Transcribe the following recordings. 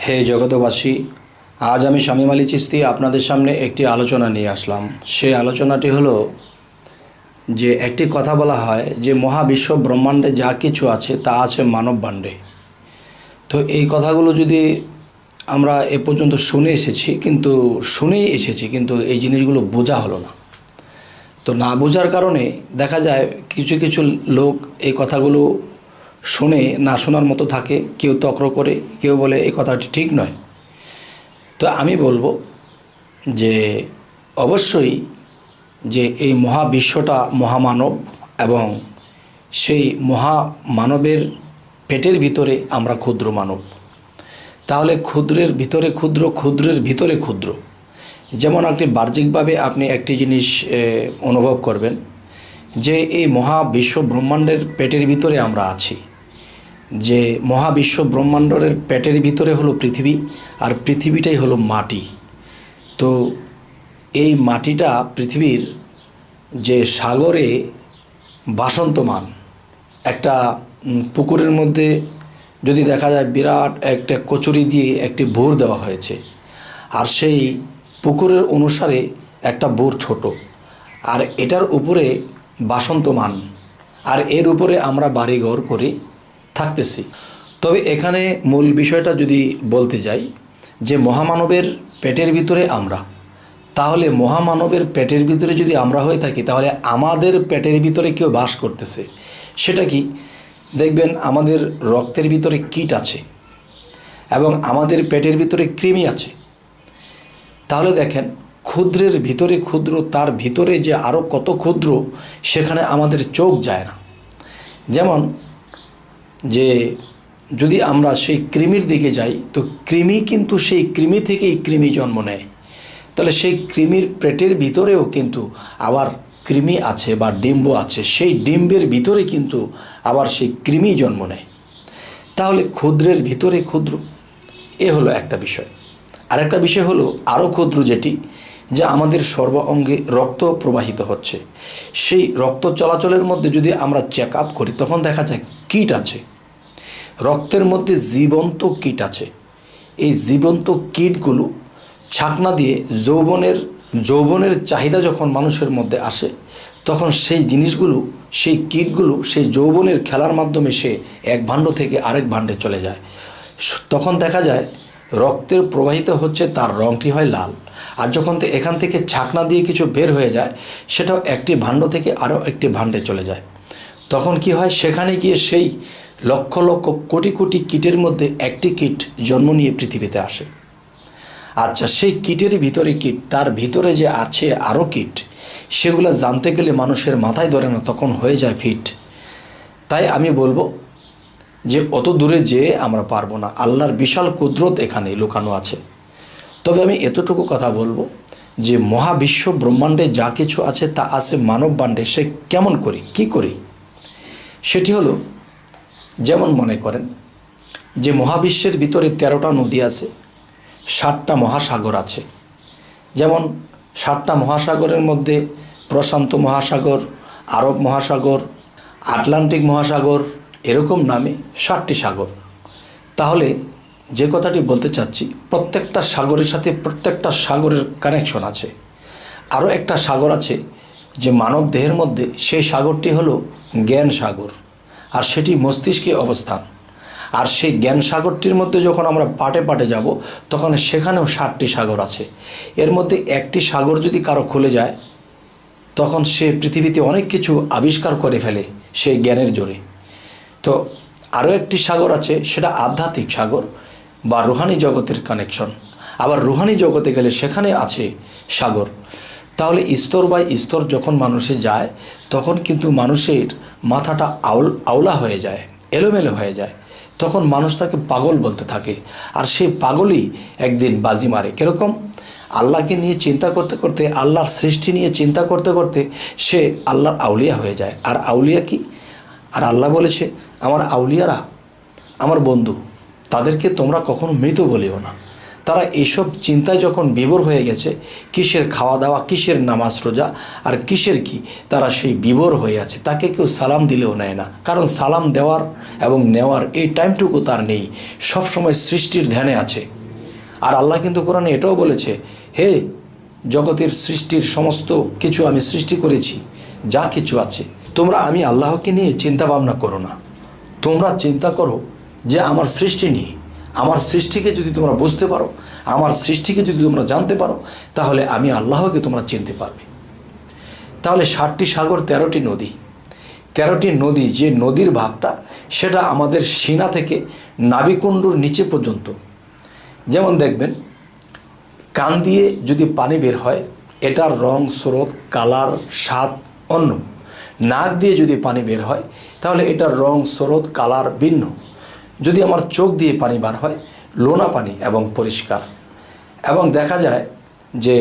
হে জগতবাসী, আজ আমি শামীম আলী চিশতি আপনাদের সামনে একটি আলোচনা নিয়ে আসলাম। সেই আলোচনাটি হলো যে একটি কথা বলা হয় যে মহাবিশ্ব ব্রহ্মাণ্ডে যা কিছু আছে তা আছে মানববাণ্ডে। তো এই কথাগুলো যদি আমরা এ পর্যন্ত শুনেই এসেছি কিন্তু এই জিনিসগুলো বোঝা হলো না। তো না বোঝার কারণে দেখা যায় কিছু কিছু লোক এই কথাগুলো শুনে না শোনার মতো থাকে, কেউ তর্ক করে, কেউ বলে এই কথাটি ঠিক নয়। তো আমি বলবো যে অবশ্যই যে এই মহাবিশ্বটা মহামানব এবং সেই মহামানবের পেটের ভিতরে আমরা ক্ষুদ্র মানব। তাহলে ক্ষুদ্রের ভিতরে ক্ষুদ্র, ক্ষুদ্রের ভিতরে ক্ষুদ্র। যেমন একটি বাহ্যিকভাবে আপনি একটি জিনিস অনুভব করবেন যে এই মহাবিশ্ব ব্রহ্মাণ্ডের পেটের ভিতরে আমরা আছি। যে মহাবিশ্ব ব্রহ্মাণ্ডের পেটের ভিতরে হলো পৃথিবী, আর পৃথিবীটাই হলো মাটি। তো এই মাটিটা পৃথিবীর যে সাগরে বাসন্তমান, একটা পুকুরের মধ্যে যদি দেখা যায় বিরাট একটা কচুরি দিয়ে একটি ভোর দেওয়া হয়েছে, আর সেই পুকুরের অনুসারে একটা ভোর ছোট, আর এটার উপরে বাসন্তমান, আর এর উপরে আমরা বাড়িঘর করে থাকতেছি। তবে এখানে মূল বিষয়টা যদি বলতে যাই যে মহামানবের পেটের ভিতরে আমরা, তাহলে মহামানবের পেটের ভিতরে যদি আমরা হয়ে থাকি তাহলে আমাদের পেটের ভিতরে কেউ বাস করতেছে। সেটা কি? দেখবেন আমাদের রক্তের ভিতরে কীট আছে এবং আমাদের পেটের ভিতরে কৃমি আছে। তাহলে দেখেন ক্ষুদ্রের ভিতরে ক্ষুদ্র, তার ভিতরে যে আরও কত ক্ষুদ্র সেখানে আমাদের চোখ যায় না। যেমন যে যদি আমরা সেই কৃমির দিকে যাই, তো কৃমি কিন্তু সেই কৃমি থেকেই কৃমি জন্ম নেয়। তাহলে সেই কৃমির পেটের ভিতরেও কিন্তু আবার কৃমি আছে বা ডিম্ব আছে, সেই ডিম্বের ভিতরে কিন্তু আবার সেই কৃমি জন্ম নেয়। তাহলে ক্ষুদ্রের ভিতরে ক্ষুদ্র, এ হলো একটা বিষয়। আর একটা বিষয় হলো আরও ক্ষুদ্র, যেটি যে আমাদের সর্ব অঙ্গে রক্ত প্রবাহিত হচ্ছে, সেই রক্ত চলাচলের মধ্যে যদি আমরা চেক আপ করি তখন দেখা যায় কীট আছে, রক্তের মধ্যে জীবন্ত কীট আছে। এই জীবন্ত কীটগুলো ছাকনা দিয়ে যৌবনের চাহিদা যখন মানুষের মধ্যে আসে, তখন সেই জিনিসগুলো, সেই কীটগুলো সেই যৌবনের খেলার মাধ্যমে সে এক ভাণ্ড থেকে আরেক ভাণ্ডে চলে যায়। তখন দেখা যায় রক্তের প্রবাহিত হচ্ছে, তার রঙটি হয় লাল। আর যখন এখান থেকে ছাকনা দিয়ে কিছু বের হয়ে যায়, সেটাও একটি ভাণ্ড থেকে আরও একটি ভাণ্ডে চলে যায়। তখন কি হয়? সেখানে গিয়ে সেই লক্ষ লক্ষ কোটি কোটি কীটের মধ্যে একটি কীট জন্ম নিয়ে পৃথিবীতে আসে। আচ্ছা, সেই কীটের ভিতরে কীট, তার ভিতরে যে আছে আরও কীট, সেগুলো জানতে গেলে মানুষের মাথায় ধরে না, তখন হয়ে যায় ফিট। তাই আমি বলবো যে অত দূরে যেয়ে আমরা পারবো না, আল্লাহর বিশাল কুদরত এখানে লুকানো আছে। তবে আমি এতটুকু কথা বলবো যে মহাবিশ্ব ব্রহ্মাণ্ডে যা কিছু আছে তা আছে মানববাণ্ডে। সে কেমন করি, কি করি? সেটি হলো, যেমন মনে করেন যে মহাবিশ্বের ভিতরে 13টা নদী আছে, 7টা মহাসাগর আছে। যেমন 7টা মহাসাগরের মধ্যে প্রশান্ত মহাসাগর, আরব মহাসাগর, আটলান্টিক মহাসাগর, এরকম নামে 7টি সাগর। তাহলে যে কথাটি বলতে চাচ্ছি, প্রত্যেকটা সাগরের সাথে প্রত্যেকটা সাগরের কানেকশন আছে। আরও একটা সাগর আছে যে মানব দেহের মধ্যে, সেই সাগরটি হলো জ্ঞান সাগর, আর সেটি মস্তিষ্কে অবস্থান। আর সেই জ্ঞান সাগরটির মধ্যে যখন আমরা পাটে পাটে যাব, তখন সেখানেও 7টি সাগর আছে। এর মধ্যে একটি সাগর যদি কারো খুলে যায়, তখন সে পৃথিবীতে অনেক কিছু আবিষ্কার করে ফেলে সেই জ্ঞানের জোরে। তো আরও একটি সাগর আছে, সেটা আধ্যাত্মিক সাগর বা রুহানি জগতের কানেকশন। আবার রুহানি জগতে গেলে সেখানে আছে সাগর। তাহলে স্তর বাই স্তর যখন মানুষে যায়, তখন কিন্তু মানুষের মাথাটা আওলা হয়ে যায়, এলোমেলো হয়ে যায়। তখন মানুষ তাকে পাগল বলতে থাকে, আর সেই পাগলই একদিন বাজি মারে। কীরকম? আল্লাহকে নিয়ে চিন্তা করতে করতে, আল্লাহর সৃষ্টি নিয়ে চিন্তা করতে করতে সে আল্লাহর আউলিয়া হয়ে যায়। আর আউলিয়া কি? আর আল্লাহ বলেছে, আমার আউলিয়ারা আমার বন্ধু, তাদেরকে তোমরা কখনো মৃত বলিও না। তারা এইসব চিন্তায় যখন বিভোর হয়ে গেছে, কিসের খাওয়া দাওয়া, কিসের নামাজ রোজা, আর কিসের কি, তারা সেই বিভোর হয়ে আছে। তাকে কেউ সালাম দিলেও নেয় না, কারণ সালাম দেওয়ার এবং নেওয়ার এই টাইমটুকু তার নেই। সবসময় সৃষ্টির ধ্যানে আছে। আর আল্লাহ কিন্তু কোরআনে এটাও বলেছে, হে জগতের সৃষ্টির সমস্ত কিছু আমি সৃষ্টি করেছি, যা কিছু আছে তোমরা আমি আল্লাহকে নিয়ে চিন্তা ভাবনা করো না, তোমরা চিন্তা করো যে আমার সৃষ্টি নিয়ে। আমার সৃষ্টিকে যদি তোমরা বুঝতে পারো, আমার সৃষ্টিকে যদি তোমরা জানতে পারো, তাহলে আমি আল্লাহকে তোমরা চিনতে পারবে। তাহলে 7টি সাগর, 13টি নদী, 13টি নদী, যে নদীর ভাগটা সেটা আমাদের সিনা থেকে নাভিকুণ্ডুর নিচে পর্যন্ত। যেমন দেখবেন কান দিয়ে যদি পানি বের হয়, এটার রং, স্রোত, কালার, স্বাদ অন্য। নাক দিয়ে যদি পানি বের হয়, তাহলে এটার রং, স্রোত, কালার ভিন্ন। যদি আমার চোখ দিয়ে পানি বার হয়, লোনা পানি এবং পরিষ্কার। এবং দেখা যায় যে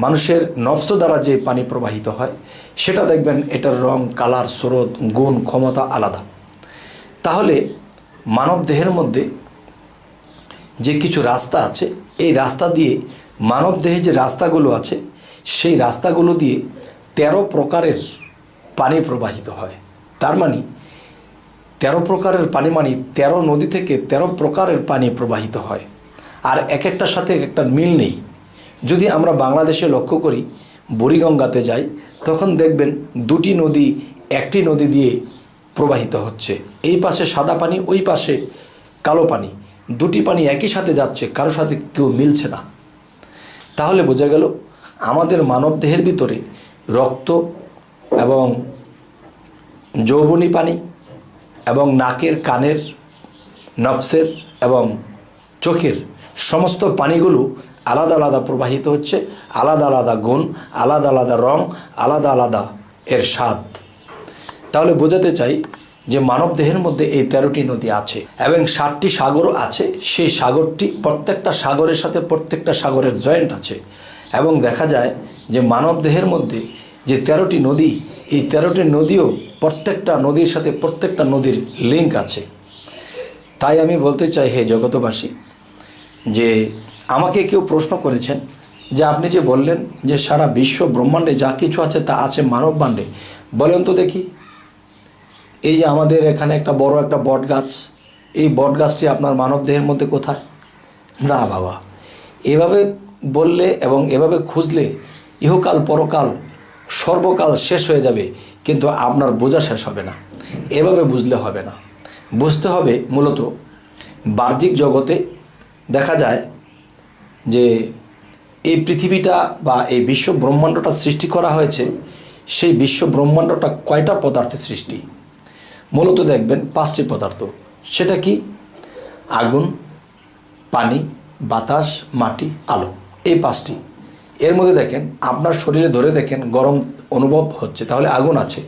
মানুষের নফস দ্বারা যে পানি প্রবাহিত হয়, সেটা দেখবেন এটার রং, কালার, স্রোত, গুণ, ক্ষমতা আলাদা। তাহলে মানব দেহের মধ্যে যে কিছু রাস্তা আছে, এই রাস্তা দিয়ে মানব দেহে যে রাস্তাগুলো আছে, সেই রাস্তাগুলো দিয়ে 13 প্রকারের পানি প্রবাহিত হয়। তার মানে 13 প্রকারের পানি, মানে 13 নদী থেকে 13 প্রকারের পানি প্রবাহিত হয়। আর এক একটার সাথে এক একটা মিল নেই। যদি আমরা বাংলাদেশে লক্ষ্য করি, বুড়িগঙ্গাতে যাই, তখন দেখবেন 2টি নদী একটি নদী দিয়ে প্রবাহিত হচ্ছে। এই পাশে সাদা পানি, ওই পাশে কালো পানি, 2টি পানি একই সাথে যাচ্ছে, কারোর সাথে কেউ মিলছে না। তাহলে বোঝা গেল আমাদের মানব দেহের ভিতরে রক্ত এবং যৌবনী পানি এবং নাকের, কানের, নফসের এবং চোখের সমস্ত পানিগুলো আলাদা আলাদা প্রবাহিত হচ্ছে, আলাদা আলাদা গুণ, আলাদা আলাদা রং, আলাদা আলাদা এর স্বাদ। তাহলে বোঝাতে চাই যে মানব দেহের মধ্যে এই 13টি নদী আছে এবং 7টি সাগরও আছে। সেই সাগরটি, প্রত্যেকটা সাগরের সাথে প্রত্যেকটা সাগরের জয়েন্ট আছে। এবং দেখা যায় যে মানব দেহের মধ্যে যে 13টি নদী, এই 13টি নদীও প্রত্যেকটা নদীর সাথে প্রত্যেকটা নদীর লিঙ্ক আছে। তাই আমি বলতে চাই, হে জগতবাসী, যে আমাকে কেউ প্রশ্ন করেছেন যে আপনি যে বললেন যে সারা বিশ্ব ব্রহ্মাণ্ডে যা কিছু আছে তা আছে মানব বাণ্ডে, বলেন তো দেখি। এই যে আমাদের এখানে একটা বড় একটা বট গাছ, এই বট গাছটি আপনার মানব দেহের মধ্যে কোথায়? না বাবা, এভাবে বললে এবং এভাবে খুঁজলে ইহকাল পরকাল সর্বকাল শেষ হয়ে যাবে, কিন্তু আপনার বোঝা শেষ হবে না। এভাবে বুঝলে হবে না। বুঝতে হবে মূলত বাহ্যিক জগতে দেখা যায় যে এই পৃথিবীটা বা এই বিশ্ব ব্রহ্মাণ্ডটা সৃষ্টি করা হয়েছে, সেই বিশ্ব ব্রহ্মাণ্ডটা কয়টা পদার্থের সৃষ্টি? মূলত দেখবেন 5টি পদার্থ। সেটা কি? আগুন, পানি, বাতাস, মাটি, আলো, এই 5টি। এর মধ্যে দেখেন আপনার শরীরে ধরে দেখেন গরম অনুভব হচ্ছে, তাহলে আগুন আছে।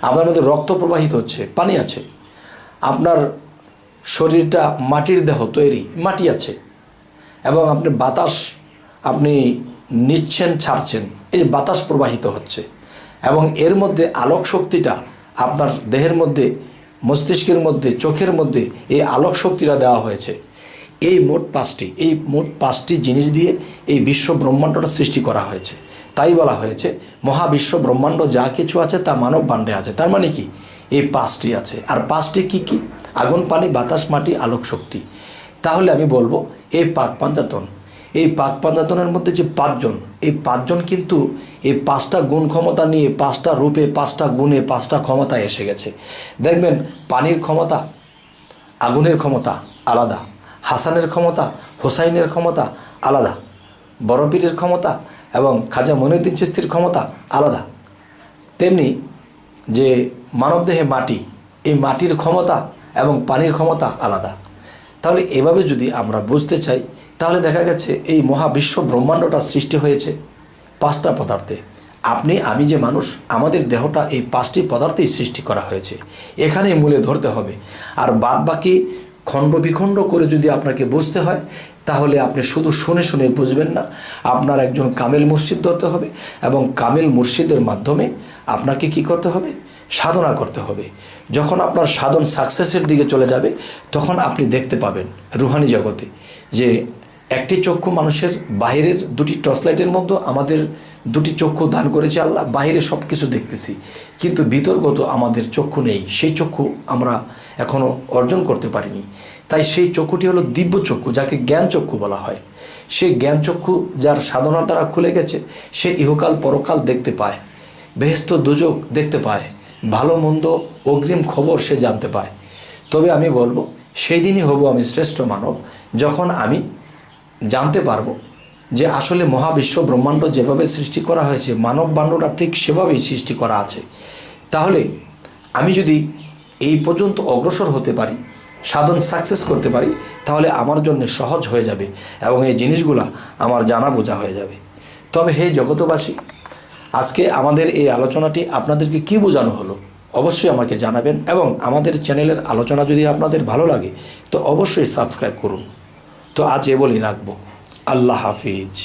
আপনার মধ্যে রক্ত প্রবাহিত হচ্ছে, পানি আছে। আপনার শরীরটা মাটির দেহ তৈরি, মাটি আছে। এবং আপনি বাতাস আপনি নিচ্ছেন, ছাড়ছেন, এই বাতাস প্রবাহিত হচ্ছে। এবং এর মধ্যে আলোক শক্তিটা আপনার দেহের মধ্যে, মস্তিষ্কের মধ্যে, চোখের মধ্যে এই আলোক শক্তিটা দেওয়া হয়েছে। এই মোট পাঁচটি জিনিস দিয়ে এই বিশ্ব ব্রহ্মাণ্ডটা সৃষ্টি করা হয়েছে। তাই বলা হয়েছে মহাবিশ্ব ব্রহ্মাণ্ড যা কিছু আছে তা মানব বাণ্ডে আছে। তার মানে কি? এই 5টি আছে। আর 5টি কি কি? আগুন, পানি, বাতাস, মাটি, আলোক শক্তি। তাহলে আমি বলবো এই পাক পাঞ্জাতন, এই পাক পাঞ্জাতনের মধ্যে যে 5জন, এই 5জন কিন্তু এই 5টা গুণ ক্ষমতা নিয়ে, 5টা রূপে, 5টা গুণে, 5টা ক্ষমতায় এসে গেছে। দেখবেন পানির ক্ষমতা, আগুনের ক্ষমতা আলাদা, হাসানের ক্ষমতা, হোসাইনের ক্ষমতা আলাদা, বড়পীরের ক্ষমতা এবং খাজা মঈনুদ্দিন চিশতির ক্ষমতা আলাদা। তেমনি যে মানবদেহে মাটি, এই মাটির ক্ষমতা এবং পানির ক্ষমতা আলাদা। তাহলে এভাবে যদি আমরা বুঝতে চাই, তাহলে দেখা গেছে এই মহাবিশ্ব ব্রহ্মাণ্ডটা সৃষ্টি হয়েছে 5টা পদার্থে। আপনি আমি যে মানুষ, আমাদের দেহটা এই 5টি পদার্থেই সৃষ্টি করা হয়েছে। এখানেই মূলে ধরতে হবে। আর বাদ বাকি খণ্ড বিখণ্ড করে যদি আপনাকে বুঝতে হয়, তাহলে আপনি শুধু শুনে শুনে বুঝবেন না। আপনার একজন কামেল মুর্শিদ ধরতে হবে এবং কামেল মুর্শিদের মাধ্যমে আপনাকে কি করতে হবে? সাধনা করতে হবে। যখন আপনার সাধন সাকসেসের দিকে চলে যাবে, তখন আপনি দেখতে পাবেন রুহানি জগতে যে একটি চক্ষু মানুষের বাহিরের দুটি টর্চ লাইটের মধ্যে আমাদের দুটি চক্ষু দান করেছে আল্লাহ, বাহিরে সব কিছু দেখতেছি, কিন্তু ভিতরগত আমাদের চক্ষু নেই, সেই চক্ষু আমরা এখনও অর্জন করতে পারিনি। তাই সেই চক্ষুটি হলো দিব্য চক্ষু, যাকে জ্ঞান চক্ষু বলা হয়। সেই জ্ঞান চক্ষু যার সাধনার দ্বারা খুলে গেছে, সে ইহকাল পরকাল দেখতে পায়, বেহেশত দোজখ দেখতে পায়, ভালো মন্দ অগ্রিম খবর সে জানতে পায়। তবে আমি বলবো, সেই দিনই হব আমি শ্রেষ্ঠ মানব, যখন আমি জানতে পারবো যে আসলে মহাবিশ্ব ব্রহ্মাণ্ড যেভাবে সৃষ্টি করা হয়েছে, মানব বাণ্ডটা ঠিক সেভাবেই সৃষ্টি করা আছে। তাহলে আমি যদি এই পর্যন্ত অগ্রসর হতে পারি, সাধন সাকসেস করতে পারি, তাহলে আমার জন্য সহজ হয়ে যাবে এবং এই জিনিসগুলা আমার জানা বোঝা হয়ে যাবে। তবে হে জগতবাসী, আজকে আমাদের এই আলোচনাটি আপনাদেরকে কী বোঝানো হলো অবশ্যই আমাকে জানাবেন, এবং আমাদের চ্যানেলের আলোচনা যদি আপনাদের ভালো লাগে তো অবশ্যই সাবস্ক্রাইব করুন। তো আজ এ বলেই রাখবো। আল্লাহ হাফিজ।